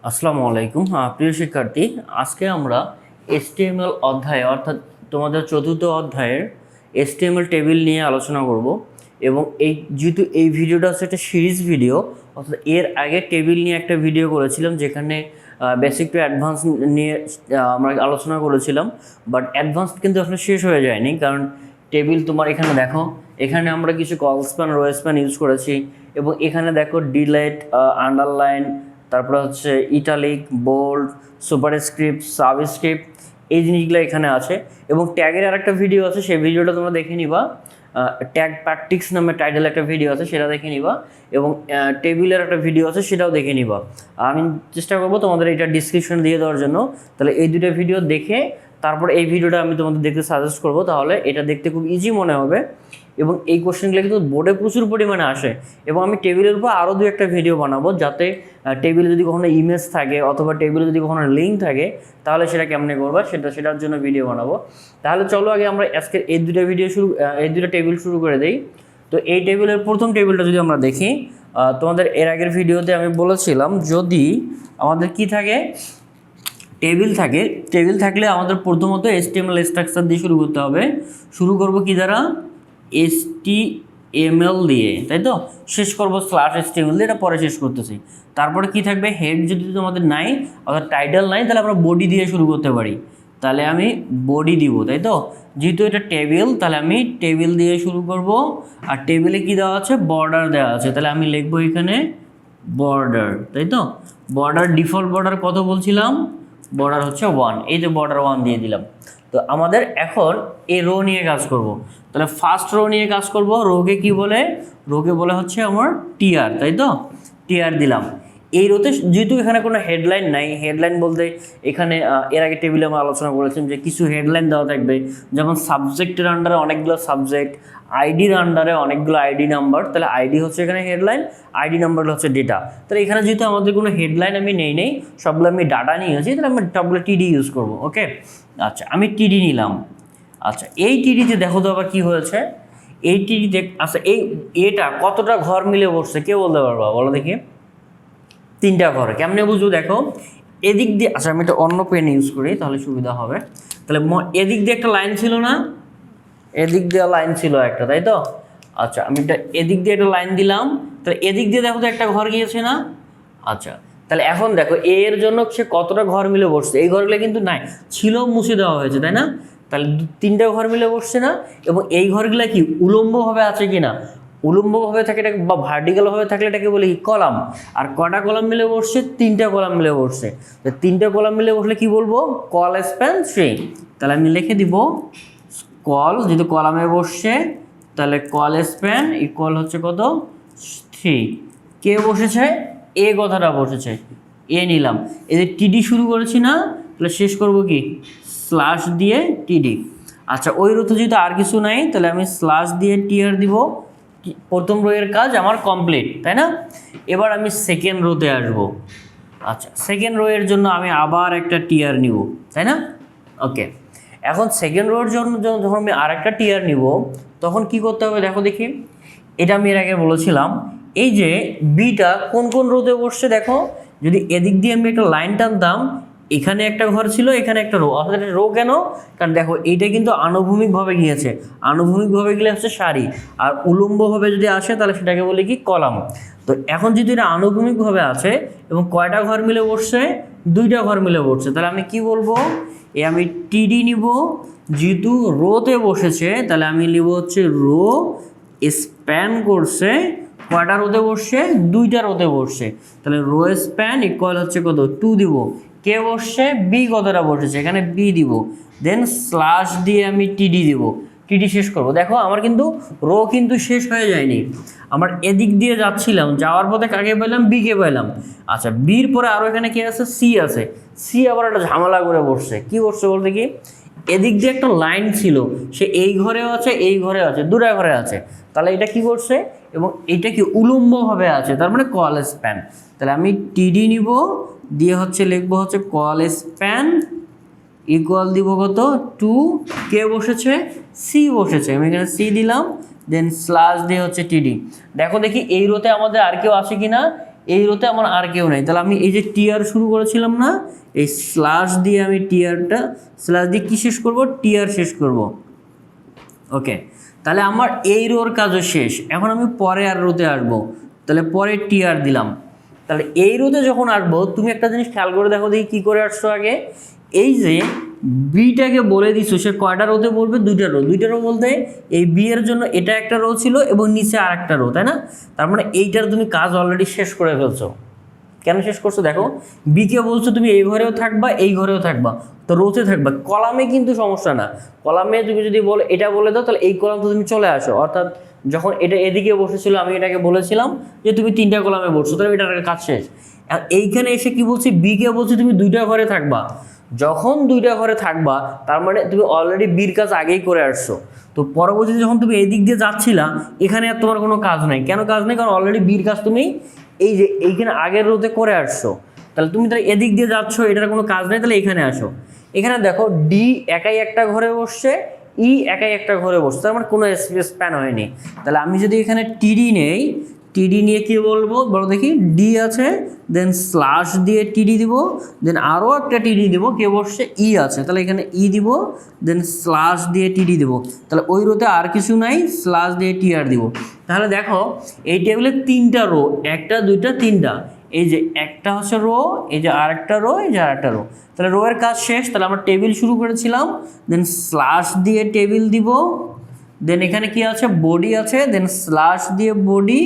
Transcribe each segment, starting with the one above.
আসসালামু আলাইকুম। প্রিয় শিক্ষার্থী, আজকে আমরা HTML অধ্যায় অর্থাৎ তোমাদের চতুর্থ অধ্যায়ের HTML টেবিল নিয়ে আলোচনা করব এবং যেহেতু এই ভিডিওটা হচ্ছে একটা সিরিজ ভিডিও, অর্থাৎ এর আগে টেবিল নিয়ে একটা ভিডিও করেছিলাম যেখানে বেসিক টু অ্যাডভান্স নিয়ে আমরা আলোচনা করেছিলাম, বাট অ্যাডভান্স কিন্তু আসলে শেষ হয়ে যায়নি, কারণ টেবিল তোমার এখানে দেখো, এখানে আমরা কিছু call span rho span use করেছি এবং এখানে দেখো ডিলেট, আন্ডারলাইন, তারপরে হচ্ছে ইটালিক, বোল্ড, সুপারস্ক্রিপ্ট, সাবস্ক্রিপ্ট, এই জিনিসগুলো এখানে আছে। এবং ট্যাগের আরেকটা ভিডিও আছে, সেই ভিডিওটা তোমরা দেখে নিবা। ট্যাগ প্র্যাকটিক্স নামে টাইটেল একটা ভিডিও আছে, সেটা দেখে নিবা। এবং টেবিলের একটা ভিডিও আছে, সেটাও দেখে নিবা। আমি চেষ্টা করবো তোমাদের এটা ডিসক্রিপশন দিয়ে দেওয়ার জন্য। তাহলে এই দুটো ভিডিও দেখে তারপর এই ভিডিওটা আমি তোমাদের দেখতে সাজেস্ট করবো, তাহলে এটা দেখতে খুব ইজি মনে হবে। এবং এই কোশ্চেনগুলো কিন্তু বোর্ডে প্রচুর পরিমাণে আসে। এবং আমি টেবিলের উপর আরও দু একটা ভিডিও বানাবো, যাতে টেবিলে যদি কখনো ইমেজ থাকে অথবা টেবিলে যদি কখনো লিঙ্ক থাকে, তাহলে সেটা কেমনে করবা সেটার জন্য ভিডিও বানাবো। তাহলে চলো আগে আমরা আজকের এই দুটো টেবিল শুরু করে দেই। তো এই টেবিলের প্রথম টেবিলটা যদি আমরা দেখি, তোমাদের এর আগের ভিডিওতে আমি বলেছিলাম, যদি আমাদের কি থাকে, টেবিল থাকলে আমাদের প্রথমত HTML স্ট্রাকচার দিয়ে শুরু করতে হবে। শুরু করব কি দ্বারা? HTML দিয়ে, তাই তো? শেষ করব /HTML দিয়ে, এটা পরে শেষ করতেছি। তারপরে কি থাকবে? হেড যদি তোমাদের নাই অর্থাৎ টাইটেল নাই, তাহলে আমরা বডি দিয়ে শুরু করতে পারি। তাহলে আমি বডি দিব, তাই তো? যেহেতু এটা টেবিল, তাহলে আমি টেবিল দিয়ে শুরু করব। আর টেবিলে কি দেওয়া আছে? বর্ডার দেওয়া আছে, তাহলে আমি লিখবো এখানে বর্ডার, তাই তো? বর্ডার, ডিফল্ট বর্ডার কত বলছিলাম? বর্ডার হচ্ছে 1, এই যে বর্ডার 1 দিয়ে দিলাম। তো আমাদের এখন এই রো নিয়ে কাজ করব। তাহলে ফার্স্ট রো নিয়ে কাজ করব। রোকে কি বলে? রোকে বলে হচ্ছে আমার টিআর, তাই তো? টিআর দিলাম। এই রোতে যেহেতু এখানে কোনো হেডলাইন নাই, হেডলাইন বলতে এখানে এর আগে টেবিলে আমরা আলোচনা করেছিলাম যে কিছু হেডলাইন দেওয়া থাকবে, যেমন সাবজেক্টের আন্ডারে অনেকগুলো সাবজেক্ট, আইডির আন্ডারে অনেকগুলো আইডি নাম্বার, তাহলে আইডি হচ্ছে এখানে হেডলাইন, আইডি নাম্বার হচ্ছে ডেটা। তাহলে এখানে যেহেতু আমাদের কোনো হেডলাইন আমি নেই, সবগুলো আমি ডাটা নিয়েছি, তাহলে আমি সবগুলো টিডি ইউজ করবো। ওকে, আচ্ছা, আমি টিডি নিলাম। আচ্ছা, এই টিডিতে দেখো তো আবার কী হয়েছে। এই টিডিতে আচ্ছা এটা কতটা ঘর মিলে বসছে কে বলতে পারবা? বলো দেখি। 3টা ঘর। কেমনে বুঝবো? দেখো, এদিক দিয়ে, আচ্ছা আমি একটা অন্য পেন ইউজ করি তাহলে সুবিধা হবে। তাহলে এদিক দিয়ে একটা লাইন ছিল না? এদিক দিয়ে লাইন ছিল একটা, তাই তো? আচ্ছা, আমি এদিক দিয়ে একটা লাইন দিলাম, তাহলে এদিক দিয়ে দেখো তো একটা ঘর গিয়েছে না? আচ্ছা, তাহলে এখন দেখো এর জন্য সে কতটা ঘর মিলে বসছে। এই ঘরগুলো কিন্তু নাই, ছিল, মুছে দেওয়া হয়েছে, তাই না? তাহলে 3টা ঘর মিলে বসছে না? এবং এই ঘরগুলো কি উলম্বভাবে আছে কিনা? উলম্বভাবে থাকে এটা, বা ভার্টিক্যালভাবে থাকলে এটাকে বলে কি? কলাম। আর কটা কলাম মিলে বসছে? 3টা কলাম মিলে বসছে। তো 3টা কলাম মিলে বসলে কি বলবো? Call span 3। তাহলে আমি লিখে দিব কল, যেহেতু কলামে বসছে, তাহলে কল স্প্যান ইকুয়াল হচ্ছে কত? 3। কে বসেছে? এ কথাটা বসেছে, এ নিলাম। এই যে টিডি শুরু করেছি না, তাহলে শেষ করব কি? স্ল্যাশ দিয়ে টিডি। আচ্ছা, ওই রোতে যেহেতু আর কিছু নাই, তাহলে আমি স্ল্যাশ দিয়ে টিআর দিব। প্রথম রো এর কাজ আমার কমপ্লিট, তাই না? এবার আমি সেকেন্ড রোতে আসবো। আচ্ছা, সেকেন্ড রো এর জন্য আমি আবার একটা টিআর নিব, তাই না? ওকে, এখন সেকেন্ড রোর জন্য যখন আমি আরেকটা টিআর নিব, তখন কি করতে হবে দেখো দেখি। এটা আমি এর আগে বলেছিলাম, এই যে বিটা কোন কোন রোতে বসছে দেখো। যদি এদিক দিয়ে আমি একটা লাইন টানতাম, এখানে একটা ঘর ছিল, এখানে একটা রো। অর্থাৎ রো কেন? কারণ দেখো এইটা কিন্তু আনুভূমিকভাবে গিয়েছে, আনুভূমিকভাবে গেলে হচ্ছে সারি, আর উলম্বভাবে যদি আসে তাহলে সেটাকে বলে কি? কলাম। তো এখন যদি এটা আনুভূমিকভাবে আছে এবং কয়টা ঘর মিলে বসছে? 2টা ঘর মিলে বসছে, তাহলে আমি কি বলবো? আমি টিডি নিব। যেহেতু রোতে বসেছে, তাহলে আমি নিব হচ্ছে রো স্প্যান করছে। কয়টা রোতে বসছে? 2টা রোতে বসছে, তাহলে রো স্প্যান ইকুয়াল হচ্ছে কত? 2 দিব। কে বসছে? বি কতটা বসেছে? এখানে বি দিব। দেন স্ল্যাশ দিয়ে আমি টিডি দিব। টিডি শেষ করবো। দেখো আমার কিন্তু রো কিন্তু শেষ হয়ে যায়নি, আমার এদিক দিয়ে যাচ্ছিলাম, যাওয়ার পথে কাকে পেলাম? বিকে পেলাম। আচ্ছা, বির পরে আরও এখানে কি আছে? সি আছে। সি আবার একটা ঝামেলা করে বসছে। কি বসছে বলতে কি? এদিক দিয়ে একটা লাইন ছিল, সে এই ঘরেও আছে, এই ঘরে আছে, 2টা ঘরে আছে। তাহলে এটা কি করছে? এবং এটা কি উলম্বভাবে আছে, তার মানে কল স্প্যান। তাহলে আমি টিডি নিব, দিয়ে হচ্ছে লিখবো হচ্ছে কল স্প্যান ইকুয়াল দিব কত? 2। কে বসেছে? সি বসেছে, আমি এখানে সি দিলাম। দেন স্ল্যাশ দিয়ে হচ্ছে টিডি। দেখো দেখি এই রোতে আমাদের আর কেউ আছে কিনা। এই রোতে আমার আর কেউ নাই, তাহলে আমি এই যে টিআর শুরু করেছিলাম না, এই স্ল্যাশ দিয়ে আমি টিআরটা স্ল্যাশ দিয়ে কি শেষ করব, টিআর শেষ করব। ওকে, তাহলে আমার এই রোর কাজও শেষ। এখন আমি পরে আর রোতে আসবো, তাহলে পরে টিআর দিলাম। তাহলে এই রোতে যখন আসবো, তুমি একটা জিনিস খেয়াল করে দেখো দেখি কী করে আসছো আগে। এই যে বিটাকে বলে দিছো সে কয়টা রোতে বলবে, দুইটা রো বলতে এই বি এর জন্য এটা একটা রো ছিল এবং নিচে আর একটা রো, তাই না? তার মানে এইটার তুমি কাজ অলরেডি শেষ করে ফেলছো। কেন শেষ করছো দেখো, বিকে বলছো তুমি এই ঘরেও থাকবা এই ঘরেও থাকবা, তো রোতে থাকবা, কলামে কিন্তু সমস্যা না। কলামে তুমি যদি বলো এটা বলে দাও, তাহলে এই কলাম তো তুমি চলে আসো, অর্থাৎ যখন এটা এদিকে বসেছিল আমি এটাকে বলেছিলাম যে তুমি 3টা কলামে বসছো, তাহলে এটার কাজ শেষ। আর এইখানে এসে কি বলছি, বিকে বলছি তুমি 2টা ঘরে থাকবা। যখন 2টা ঘরে থাকবা তার মানে তুমি অলরেডি বির কাজ আগেই করে আসছো। তো পরবর্তীতে যখন তুমি এই দিক দিয়ে যাচ্ছিলা, এখানে আর তোমার কোনো কাজ নাই। কেন কাজ নেই? কারণ অলরেডি বির কাজ তুমি এই যে এইখানে আগের রোতে করে আসছো। তাহলে তুমি তাহলে এদিক দিয়ে যাচ্ছ, এটার কোনো কাজ নেই, তাহলে এখানে আসো। এখানে দেখো ডি একাই একটা ঘরে বসছে, ই একাই একটা ঘরে বসছে, তার মানে কোনো স্প্যান হয়নি। তাহলে আমি যদি এখানে টিডি নেই, টিডি নিয়ে কি বলবো বলো দেখি, ডি আছে, দেন স্ল্যাশ দিয়ে টিডি দিব, দেন আরও একটা টিডি দিব, কে বসছে, ই আছে, তাহলে এখানে ই দিব, দেন স্ল্যাশ দিয়ে টিডি দিব। তাহলে ওই রোতে আর কিছু নাই, স্ল্যাশ দিয়ে টিআর দিব। তাহলে দেখো এই টেবিলে 3টা রো, 1টা 2টা 3টা, এই যে একটা হচ্ছে রো, এই যে আরেকটা রো, এই যে আরেকটা রো। তাহলে রো এর কাজ শেষ। তাহলে আমরা টেবিল শুরু করেছিলাম, দেন স্ল্যাশ দিয়ে টেবিল দিব, দেন এখানে কি আছে, বডি আছে, দেন স্ল্যাশ দিয়ে বডি,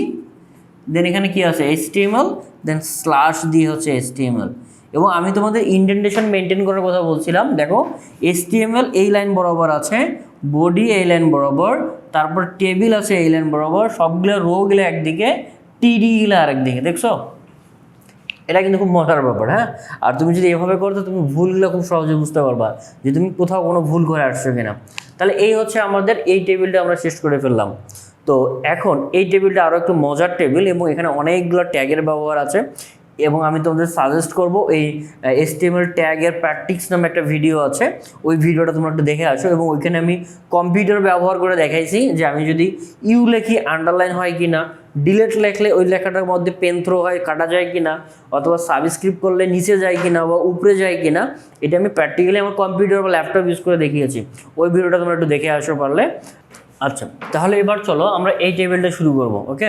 দেন এখানে কি আছে, HTML, দেন স্ল্যাশ দিয়ে হচ্ছে HTML। এবং আমি তোমাদের ইন্ডেন্টেশন মেনটেন করার কথা বলছিলাম। দেখো HTML এই লাইন বরাবর আছে, বডি এই লাইন বরাবর, তারপর টেবিল আছে এই লাইন বরাবর, সবগুলো রো গুলো একদিকে, টিডি গুলো আরেকদিকে। দেখছো, এটা কিন্তু খুব মজার ব্যাপার। হ্যাঁ, আর তুমি যদি এভাবে করো তো তুমি ভুলগুলো খুব সহজে বুঝতে পারবা যে তুমি কোথাও কোনো ভুল করে আসছো কিনা। তাহলে এই হচ্ছে আমাদের এই টেবিলটা আমরা শেষ করে ফেললাম। তো এখন এই টেবিলটা আরও একটু মজার টেবিল এবং এখানে অনেকগুলো ট্যাগের ব্যবহার আছে এবং আমি তোমাদের সাজেস্ট করব এই HTML ট্যাগের প্র্যাকটিক্স নামে একটা ভিডিও আছে, ওই ভিডিওটা তোমরা একটু দেখে আসো। এবং ওইখানে আমি কম্পিউটার ব্যবহার করে দেখাইছি যে আমি যদি ইউ লেখি আন্ডারলাইন হয় কি না, ডিলেট লেখলে ওই লেখাটার মধ্যে পেন থ্রো হয়, কাটা যায় কি না, অথবা সাবস্ক্রিপ্ট করলে নিচে যায় কি না বা উপরে যায় কি না, এটা আমি প্র্যাকটিক্যালি আমার কম্পিউটার বা ল্যাপটপ ইউজ করে দেখিয়েছি। ওই ভিডিওটা তোমরা একটু দেখে আসো পারলে। আচ্ছা, তাহলে এবার চলো আমরা এই টেবিলটা শুরু করব। ওকে,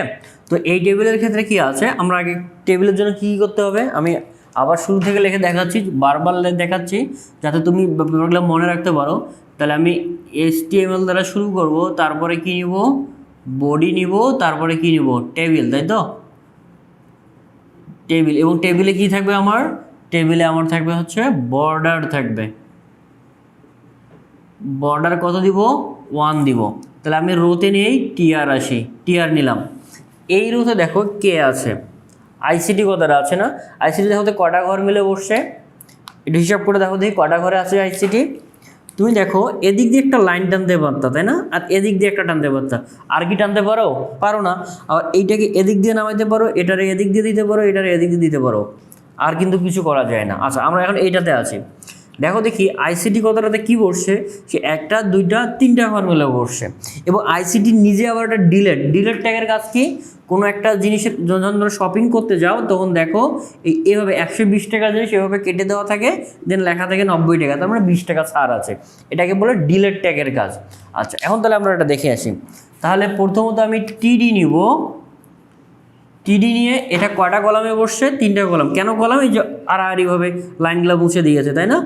তো এই টেবিলের ক্ষেত্রে কি আছে, আমরা আগে টেবিলের জন্য কী করতে হবে আমি আবার শুরু থেকে লিখে দেখাচ্ছি, বারবার দেখাচ্ছি যাতে তুমি ব্যাপারগুলো মনে রাখতে পারো। তাহলে আমি HTML দ্বারা শুরু করব, তারপরে কি নিব, বডি নিব, তারপরে কি নিব, টেবিল, তাই তো, টেবিল। এবং টেবিলে কি থাকবে আমার, টেবিলে আমার থাকবে হচ্ছে বর্ডার থাকবে। বর্ডার কত দিব, 1 দিব। তাহলে আমি রোতে নিয়েই টিআর আসি, টিআর নিলাম। এই রোতে দেখো কে আছে, ICT কথাটা আছে না, ICT দেখো কটা ঘর মিলে বসছে, একটু হিসাব করে দেখো দেখি কটা ঘরে আছে ICT। তুমি দেখো এদিক দিয়ে একটা লাইন টানতে পারতা, তাই না, আর এদিক দিয়ে একটা টানতে পারতা, আর কি টানতে পারো, পারো না। আর এইটাকে এদিক দিয়ে নামাইতে পারো, এটারে এদিক দিয়ে দিতে পারো, এটারে এদিক দিয়ে দিতে পারো, আর কিন্তু কিছু করা যায় না। আচ্ছা, আমরা এখন এইটাতে আছি। দেখো দেখি ICT কথাটাতে কি বসছে, সে 1টা 2টা 3টা ঘর মিলে বসছে। এবং ICT নিজে আবার একটা ডিলেট ট্যাগের কাজ কি, কোনো একটা জিনিসের যখন তোমরা শপিং করতে যাও তখন দেখো এইভাবে 120 টাকা জিনিস এভাবে কেটে দেওয়া থাকে, দেন লেখা থাকে 90 টাকা, তার মানে 20 টাকা ছাড় আছে, এটাকে বলে ডিলেট ট্যাগের কাজ। আচ্ছা, এখন তাহলে আমরা এটা দেখে আসি। তাহলে প্রথমত আমি টিডি নিব, টিডি নিয়ে এটা কয়টা কলামে বসছে, 3টা কলাম। কেন কলাম, এই যে আড়াআড়িভাবে লাইনগুলো মুছে দিয়েছে, তাই না,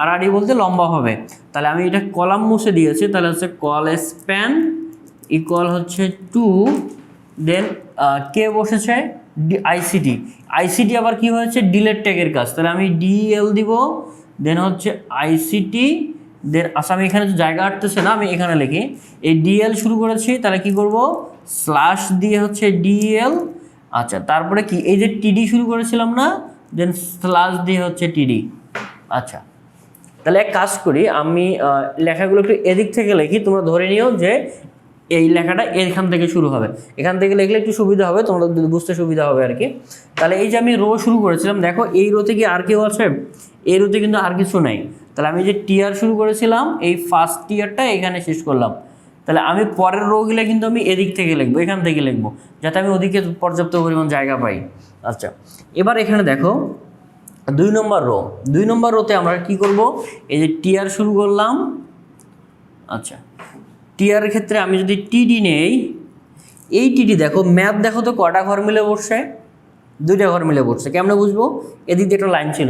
আড়াআড়ি বলতে লম্বা হবে। তাহলে আমি এটা কলাম মুছে দিয়েছি, তাহলে হচ্ছে কল স্প্যান ইকুয়াল হচ্ছে 2, দেন কে বসেছে, ICT আবার কি হয়েছে, ডিলেট ট্যাগের কাজ। তাহলে আমি DL দিব, দেন হচ্ছে ICT, দেন আচ্ছা আমি এখানে জায়গা আটতেছে না, আমি এখানে লিখি এই DL শুরু করেছি, তাহলে কি করব, স্ল্যাশ দিয়ে হচ্ছে DL। আচ্ছা, তারপরে কি এই যে টিডি শুরু করেছিলাম না, দেন স্ল্যাশ দিয়ে হচ্ছে টিডি। আচ্ছা, তাহলে এক কাজ করি, আমি লেখাগুলো একটু এদিক থেকে লিখি, তোমরা ধরে নিও যে এই লেখাটা এখান থেকে শুরু হবে, এখান থেকে লিখলে একটু সুবিধা হবে, তোমরা বুঝতে সুবিধা হবে আর কি। তাহলে এই যে আমি রো শুরু করেছিলাম, দেখো এই রোতে কি আর কেউ আছে, এই রোতে কিন্তু আর কিছু নাই। তাহলে আমি যে টিআর শুরু করেছিলাম, এই ফার্স্ট টিআরটা এখানে শেষ করলাম। তাহলে আমি পরের রোগুলো কিন্তু আমি এদিক থেকে লিখবো, এখান থেকে লিখবো, যাতে আমি ওদিকে পর্যাপ্ত পরিমাণ জায়গা পাই। আচ্ছা, এবার এখানে দেখো 2 নম্বর রো, 2 নম্বর রোতে আমরা কি করব, এই যে টিআর শুরু করলাম। আচ্ছা, টিআর এর ক্ষেত্রে আমি যদি টিডি নেই, এই টিডি দেখো ম্যাথ দেখো তো কটা ঘর মিলে বসছে, 2টা ঘর মিলে বসছে। কেমনে বুঝবো, এদিক দিয়ে একটা লাইন ছিল।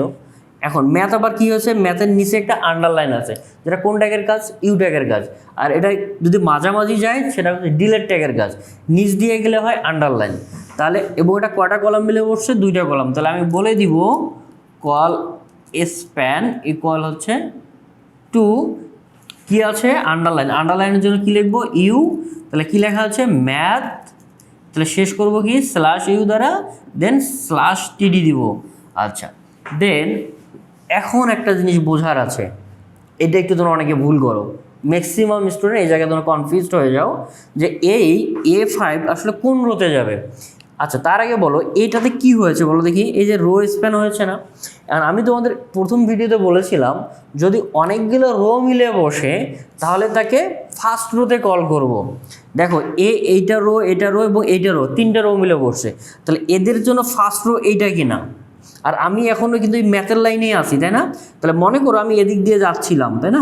এখন ম্যাথ আবার কি হয়েছে, ম্যাথের নিচে একটা আন্ডারলাইন আছে, যেটা কোন ট্যাগের কাজ, ইউ ট্যাগের কাজ। আর এটা যদি মাঝামাঝি যায় সেটা হচ্ছে ডিলেট ট্যাগের কাজ, নিচ দিয়ে গেলে হয় আন্ডারলাইন। তাহলে এবং এটা কটা কলাম মিলে বসছে, 2টা কলাম। তাহলে আমি বলে দিব কল স্প্যান ইকুয়াল হচ্ছে 2, কি আছে আন্ডারলাইন, আন্ডারলাইনের জন্য কি লিখবো, ইউ। তাহলে কি লেখা আছে, ম্যাথ, তাহলে শেষ করব কি স্ল্যাশ ইউ দ্বারা, দেন স্ল্যাশ টিডি দিব। আচ্ছা, দেন এখন একটা জিনিস বোঝার আছে, এটা একটু তোমরা অনেকে ভুল করো, ম্যাক্সিমাম স্টুডেন্ট এই জায়গায় তোমরা কনফিউজড হয়ে যাও যে এই A5 আসলে কোন রোতে যাবে। আচ্ছা, তার আগে বলো এইটাতে কি হয়েছে বলো দেখি, এই যে রো স্প্যান হয়েছে না। আর আমি তোমাদের প্রথম ভিডিওতে বলেছিলাম যদি অনেকগুলো রো মিলে বসে তাহলে তাকে ফার্স্ট রোতে কল করব। দেখো এইটা রো, এটা রো এবং এইটা রো, 3টা রো মিলে বসছে, তাহলে এদের জন্য ফার্স্ট রো এইটা কিনা। আর আমি এখনও কিন্তু এই ম্যাথের লাইনেই আছি, তাই না। তাহলে মনে করো আমি এদিক দিয়ে যাচ্ছিলাম, তাই না,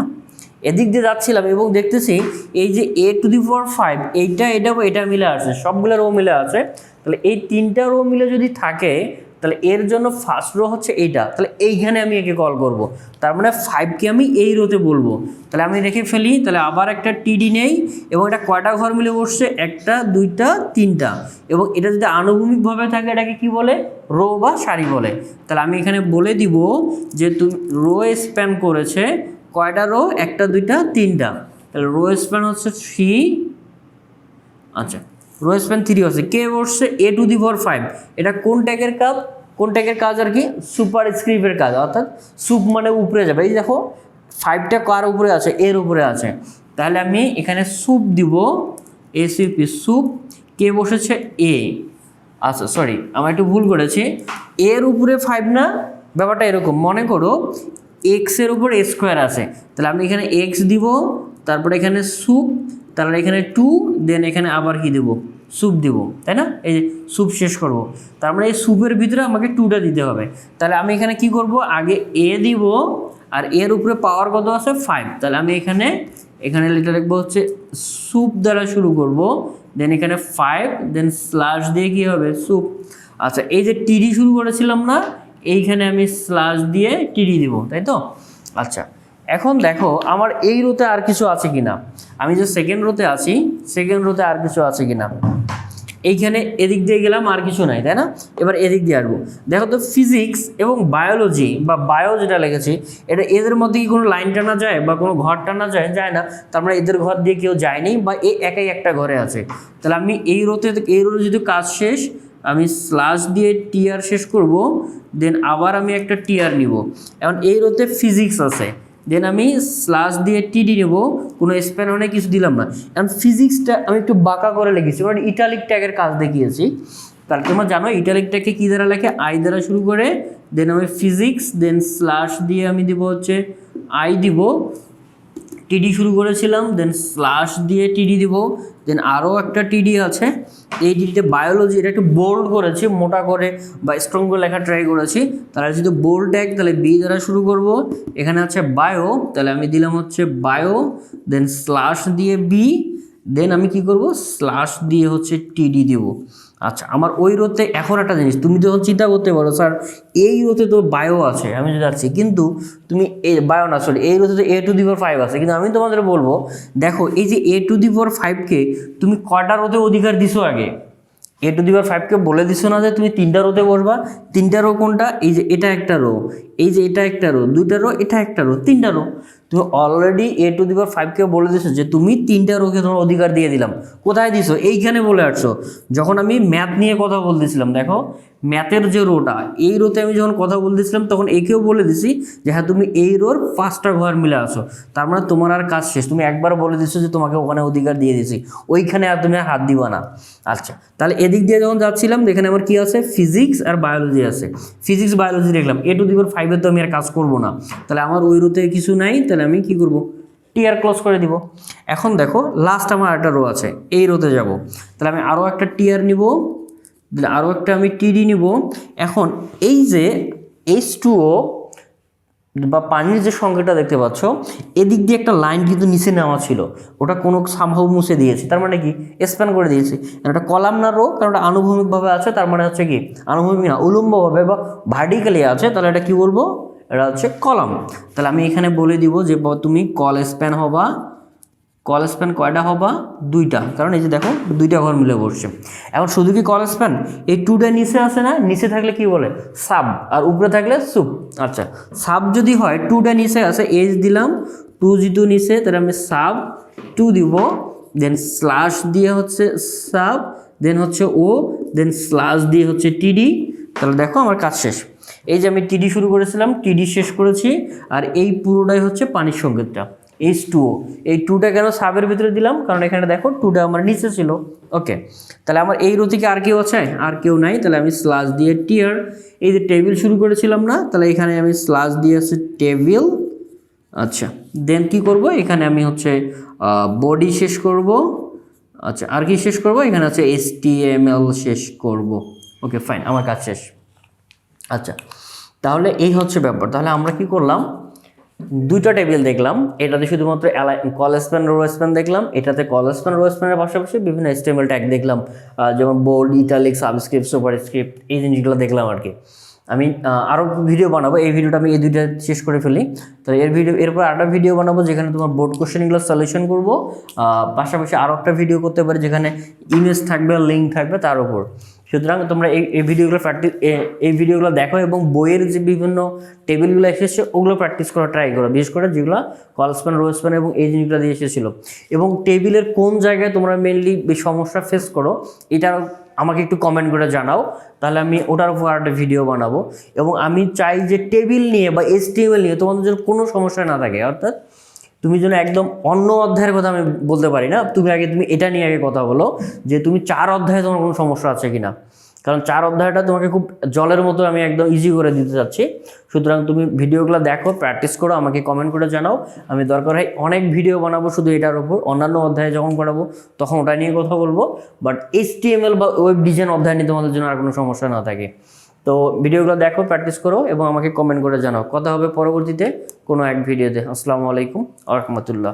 এদিক দিয়ে যাচ্ছিলাম এবং দেখতেছি এই যে A⁵ এইটা এটা এটা মিলে আছে, সবগুলো রো মিলে আছে। তাহলে এই 3টা রো মিলে যদি থাকে তাহলে এর জন্য ফার্স্ট রো হচ্ছে এইটা, তাহলে এইখানে আমি একে কল করব। তার মানে 5কে আমি এই রোতে বলবো। তাহলে আমি রেখে ফেলি, তাহলে আবার একটা টিডি নেই এবং এটা কয়টা ঘর মিলে বসছে, 1টা 2টা 3টা, এবং এটা যদি আনুভূমিকভাবে থাকে এটাকে কি বলে, রো বা সারি বলে। তাহলে আমি এখানে বলে দিব যে তুমি রো স্প্যান করেছে কয়টা রো, 1টা 2টা 3টা, তাহলে রো স্প্যান হচ্ছে 3। আচ্ছা, রো স্প্যান 3 হচ্ছে, কে বসছে A⁵ এটা কোন ট্যাগের কাজ, কোন ট্যাগের কাজ আর কি, সুপার স্ক্রিপ্টের কাজ, অর্থাৎ সুপ মানে উপরে যাবে। এই দেখো 5টা কার উপরে আছে, এর উপরে আছে, তাহলে আমি এখানে সুপ দিব, এসিপি সুপ, কে বসেছে এ। আচ্ছা সরি, আমি একটু ভুল করেছি, এর উপরে 5 না, ব্যাপারটা এরকম মনে করো এক্সের উপর A² আছে, তাহলে আমি এখানে এক্স দিব, তারপরে এখানে সুপ, তারপরে এখানে 2, দেন এখানে আবার কি দেবো, সুপ দিব, তাই না। এই যে সুপ শেষ করব, তার মানে এই সুপের ভিতরে আমাকে 2টা দিতে হবে। তাহলে আমি এখানে কি করব, আগে এ দিব, আর এর উপরে পাওয়ার কত আছে 5, তাহলে আমি এখানে লিখে লিখবো হচ্ছে সুপ দ্বারা শুরু করব, দেন এখানে 5, দেন স্ল্যাশ দিয়ে কি হবে সুপ। আচ্ছা, এই যে টিডি শুরু করেছিলাম না, এইখানে আমি স্ল্যাশ দিয়ে টিডি দিব, তাই তো। আচ্ছা, এখন দেখো আমার এই রোতে আর কিছু আছে কিনা, আমি যে সেকেন্ড রোতে আছি, সেকেন্ড রোতে আর কিছু আছে কিনা, এইখানে এদিক দিয়ে গেলাম আর কিছু নাই, তাই না। এবার এদিক দিয়ে আসবো, দেখো তো ফিজিক্স এবং বায়োলজি বা বায়ো যেটা লেগেছে, এটা এদের মধ্যে কি কোনো লাইন টানা যায় বা কোনো ঘর টানা যায়, যায় না। তার মানে এদের ঘর দিয়ে কেউ যায়নি বা একাই একটা ঘরে আছে। তাহলে আমি এই রোতে যদি কাজ শেষ, আমি স্ল্যাশ দিয়ে টিআর শেষ করব, দেন আবার আমি একটা টিআর নিব। এখন এই রোতে ফিজিক্স আছে, দেন আমি স্ল্যাশ দিয়ে টিডি নেব, কোনো স্প্যান অনেক কিছু দিলাম না। এখন ফিজিক্সটা আমি একটু বাঁকা করে লিখেছি, মানে ইটালিক ট্যাগের কাজ দেখিয়েছি। তাহলে তোমরা জানো ইটালিক ট্যাগকে কী দ্বারা লেখে, আই দ্বারা শুরু করে, দেন আমি ফিজিক্স, দেন স্ল্যাশ দিয়ে আমি দিব হচ্ছে আই দিব, টিডি শুরু করেছিলাম, দেন স্ল্যাশ দিয়ে টিডি দিব, দেন আরও একটা টিডি আছে, এই টিডিটা বায়োলজি, এটা একটু বোল্ড করেছি, মোটা করে বা স্ট্রং করে লেখা ট্রাই করেছি। তাহলে যদি বোল্ড ট্যাগ, তাহলে বি দ্বারা শুরু করব, এখানে আছে বায়ো, তাহলে আমি দিলাম হচ্ছে বায়ো, দেন স্ল্যাশ দিয়ে বি, দেন আমি কি করব, স্ল্যাশ দিয়ে হচ্ছে টিডি দেব। আচ্ছা, আমার ওই রোতে এখন একটা জিনিস তুমি যখন চিন্তা করতে পারো, স্যার এই রোতে তো বায়ো আছে, আমি তো যাচ্ছি, কিন্তু তুমি এই বায়ো না সরি, এই রোতে তো A⁵ আছে, কিন্তু আমি তোমাদের বলবো দেখো এই যে A⁵কে তুমি কয়টা রোতে অধিকার দিছো, আগে A⁵কে বলে দিছো না যে তুমি 3টা রোতে বসবা। 3টা রো কোনটা, এই যে এটা একটা রো, এই যে এটা একটা রো, 2টা রো, এটা একটা রো, 3টা রো। তুমি অলরেডি A⁵কে বলে দিছো যে তুমি 3টা রোকে তোমার অধিকার দিয়ে দিলাম। কোথায় দিছো, এইখানে বলে আসছো। যখন আমি ম্যাথ নিয়ে কথা বলতেছিলাম, দেখো ম্যাথের যে রোটা, এই রোতে আমি যখন কথা বলতেছিলাম তখন একেও বলে দিছি যে হ্যাঁ তুমি এই রোর 5টা ঘর মিলে আসো। তার মানে তোমার আর কাজ শেষ, তুমি একবার বলে দিছো যে তোমাকে ওখানে অধিকার দিয়ে দিছি, ওইখানে আর তুমি হাত দিবা না। আচ্ছা, তাহলে এদিক দিয়ে যখন যাচ্ছিলাম এখানে আমার কি আছে, ফিজিক্স আর বায়োলজি আছে, ফিজিক্স বায়োলজি দেখলাম, A⁵ তো আমি আর কাজ করব না, তাহলে আমার ওই রোতে কিছু নাই, তাহলে আমি কি করব, টিআর ক্লোজ করে দিব। এখন দেখো লাস্ট আমার একটা রো আছে, এই রোতে যাব, তাহলে আমি আরও একটা টিআর নিব, দেন আরও একটা আমি টিডি নিব। এখন এই যে H2O বা পানির যে সংখ্যাটা দেখতে পাচ্ছ, এদিক দিয়ে একটা লাইন কিন্তু নিচে নেওয়া ছিল, ওটা কোনো সামহাও মুছে দিয়েছি, তার মানে কি স্প্যান করে দিয়েছি। এটা কলাম না রো, কারণ এটা আনুভূমিকভাবে আছে, তার মানে হচ্ছে কি আনুভূমিক না উলম্বভাবে বা ভার্টিক্যালি আছে, তাহলে এটা কি বলবো, এটা হচ্ছে কলাম। তাহলে আমি এখানে বলে দিব যে তুমি কল স্প্যান হবা, কল স্প্যান কয়টা হবা, দুইটা, কারণ এই যে দেখো দুইটা ঘর মিলে বসছে। এখন শুধু কি কল স্প্যান, এই টুটা নিচে আসে না, নিচে থাকলে কি বলে সাব, আর উপরে থাকলে সুপ। আচ্ছা সাব যদি হয়, টুটা নিচে আসে, এজ দিলাম, টু যেহেতু নিচে তাহলে আমি সাব টু দিব, দেন স্ল্যাশ দিয়ে হচ্ছে সাব, দেন হচ্ছে ও, দেন স্ল্যাশ দিয়ে হচ্ছে টিডি। তাহলে দেখো আমার কাজ শেষ। এই যে আমি টিডি শুরু করেছিলাম, টিডি শেষ করেছি, আর এই পুরোটাই হচ্ছে পানির সংকেতটা H2O। এই টুটা কেন সাবের ভিতরে দিলাম, কারণ এখানে দেখো টুটা আমার নিচে ছিল। ওকে, তাহলে আমার এই রো থেকে আর কেউ আছে, আর কেউ নাই, তাহলে আমি স্ল্যাশ দিয়ে টিয়ার, এই যে টেবিল শুরু করেছিলাম না, তাহলে এখানে আমি স্ল্যাশ দিয়ে আছে টেবিল। আচ্ছা দেন কি করব, এখানে আমি হচ্ছে বডি শেষ করব। আচ্ছা আর কি শেষ করব, এখানে হচ্ছে HTML শেষ করব। ওকে ফাইন, আমার কাজ শেষ। আচ্ছা তাহলে এই হচ্ছে ব্যাপার। তাহলে আমরা কি করলাম, দুইটা টেবিল দেখলাম, এটাতে শুধুমাত্র কল স্প্যান রো স্প্যান দেখলাম, এটাতে কল স্প্যান রো স্প্যানের পাশাপাশি বিভিন্ন HTML ট্যাগ দেখলাম, যেমন বোল্ড, ইটালিক, সাবস্ক্রিপ্ট, সুপারস্ক্রিপ্ট, এই জিনিসগুলো দেখলাম আর কি। আমি আরও ভিডিও বানাবো, এই ভিডিওটা আমি এই দুইটা শেষ করে ফেলি। তো এরপর আরেকটা ভিডিও বানাবো যেখানে তোমার বোর্ড কোশ্চেনগুলো সলিউশন করবো, পাশাপাশি আরও একটা ভিডিও করতে পারি যেখানে ইমেজ থাকবে, লিঙ্ক থাকবে তার উপর। সুতরাং তোমরা এই ভিডিওগুলো এই ভিডিওগুলো দেখো এবং বইয়ের যে বিভিন্ন টেবিলগুলো এসেছে ওগুলো প্র্যাকটিস করা ট্রাই করো, বিশেষ করে যেগুলো কল স্প্যান, রো স্প্যান এবং এই জিনিসগুলো দিয়ে এসেছিলো। এবং টেবিলের কোন জায়গায় তোমরা মেনলি সমস্যা ফেস করো এটা আমাকে একটু কমেন্ট করে জানাও, তাহলে আমি ওটার উপর একটা ভিডিও বানাবো। এবং আমি চাই যে টেবিল নিয়ে বা HTML নিয়ে তোমাদের যেন কোনো সমস্যা না থাকে, অর্থাৎ তুমি যেন একদম অন্য অধ্যায়ের কথা আমি বলতে পারি না, তুমি এটা নিয়ে আগে কথা বলো যে তুমি 4 অধ্যায়ে তোমার কোনো সমস্যা আছে কিনা, কারণ 4 অধ্যায়টা তোমাকে খুব জলের মতো আমি একদম ইজি করে দিতে চাচ্ছি। সুতরাং তুমি ভিডিওগুলো দেখো, প্র্যাকটিস করো, আমাকে কমেন্ট করে জানাও, আমি দরকার হয় অনেক ভিডিও বানাবো শুধু এটার উপর। অন্যান্য অধ্যায়ে যখন করাবো তখন ওটা নিয়ে কথা বলবো, বাট HTML বা ওয়েব ডিজাইন অধ্যায় নিয়ে তোমাদের জন্য আর কোনো সমস্যা না থাকে। তো ভিডিওগুলো দেখো, প্র্যাকটিস করো এবং আমাকে কমেন্ট করে জানাও। কথা হবে পরবর্তীতে কোনো এক ভিডিওতে। আসসালামু আলাইকুম ওয়া রাহমাতুল্লাহ।